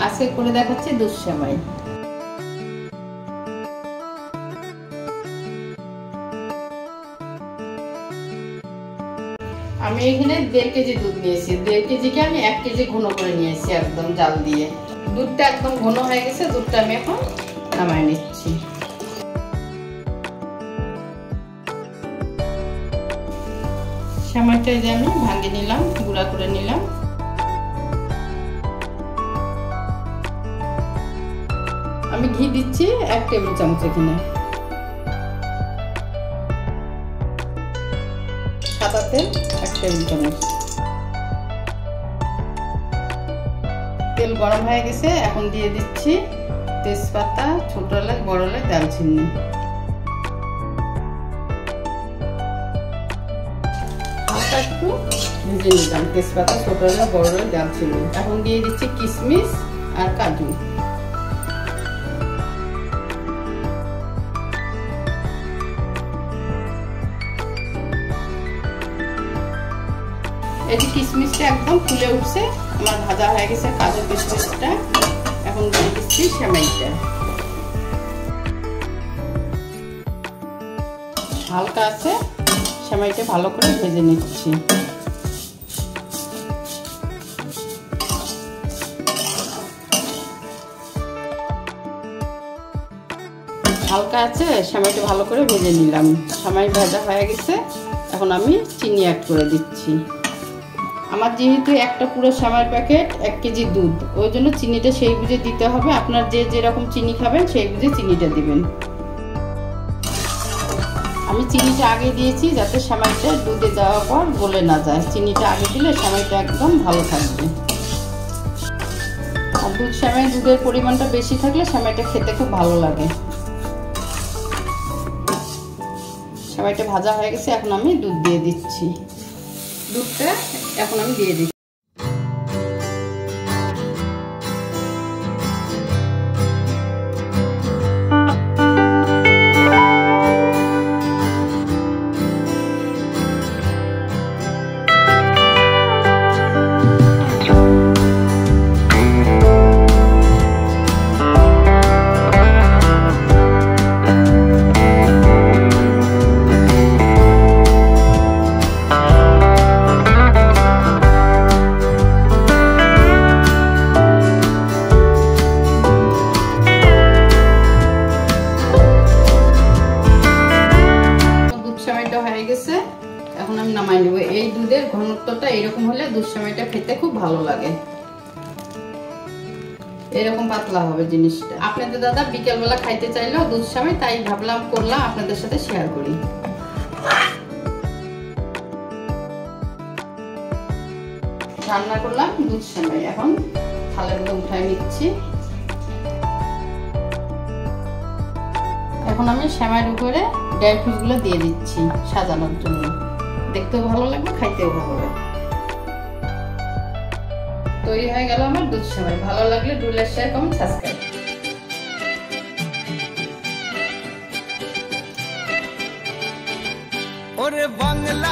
আজকে করে দেখাচ্ছি দুধ সেমাই। আমি এখানে 1.5 কেজি দুধ নিয়েছি। 1.5 কেজিকে আমি 1 কেজি ঘন করে নিয়েছি, একদম জাল দিয়ে। দুধটা একদম ঘন হয়ে গেছে, দুধটা আমি এখন নামাই নিচ্ছি। সেমাইটা যে আমি ভাঙিয়ে নিলাম, গুঁড়া করে নিলাম। আমি ঘি দিচ্ছি 1 টেবিল চামচ এখানে। সাদা তেল 1 টেবিল চামচ। তেল গরম হয়ে গেছে, এখন দিয়ে দিচ্ছি তেজপাতা, ছোট এলাচ, বড় এলাচ, দারচিনি। হালকা একটু ভেজে নিলাম তেজপাতা, ছোট এলাচ, বড় এলাচ, দারচিনি। এখন দিয়ে দিচ্ছি কিশমিশ আর কাজু। এই যে কিশমিশটা একদম ফুলে উঠছে, আমার ভাজা হয়ে গেছে কাজু কিশমিশটা। এখন দিয়ে দিচ্ছি সেমাইটা। হালকা আছে, সেমাইটা ভালো করে ভেজে নিচ্ছি। হালকা আছে, সেমাইটা ভালো করে ভেজে নিলাম। সেমাই ভাজা হয়ে গেছে, এখন আমি চিনি অ্যাড করে দিচ্ছি। আমার যেহেতু একটা পুরো সেমাইয়ের প্যাকেট 1 কেজি দুধ, ওই জন্য চিনিটা সেই বুঝে দিতে হবে। আপনার যে যেরকম চিনি খাবেন সেই বুঝে চিনিটা দিবেন। আমি চিনিটা আগে দিয়েছি যাতে সেমাইটা দুধে দেওয়ার পর গলে না যায়। চিনিটা আগে দিলে সেমাইটা একদম ভালো থাকবে। আর দুধের পরিমাণটা বেশি থাকলে সেমাইটা খেতে খুব ভালো লাগে। সেমাইটা ভাজা হয়ে গেছে, এখন আমি দুধ দিয়ে দিচ্ছি। দুধটা এখন আমি দিয়ে দিচ্ছি। হয়ে গেছে, এখন আমি নামাই নেব। এই দুধের ঘনত্বটা এরকম হলে দুধ সেমাইটা খেতে খুব ভালো লাগে। এরকম পাতলা হবে জিনিসটা। আপনাদের দাদা বিকেলবেলা খাইতে চাইলেও দুধ সেমাই, তাই ভাবলাম করলাম আপনাদের সাথে শেয়ার করি। রান্না করলাম দুধ সেমাই, এখন থালের মধ্যে উঠাই নিচ্ছি। এখন আমি সেমাইয়ের উপরে ড্রাই ফ্রুটগুলো দিয়ে দিচ্ছি সাজানোর জন্য। দেখতেও ভালো লাগবে, খাইতেও ভালো লাগবে। তৈরি হয়ে গেল আমার দুধ সেমাই। ভালো লাগলে do like, share, comment, subscribe. ওরে বাংলা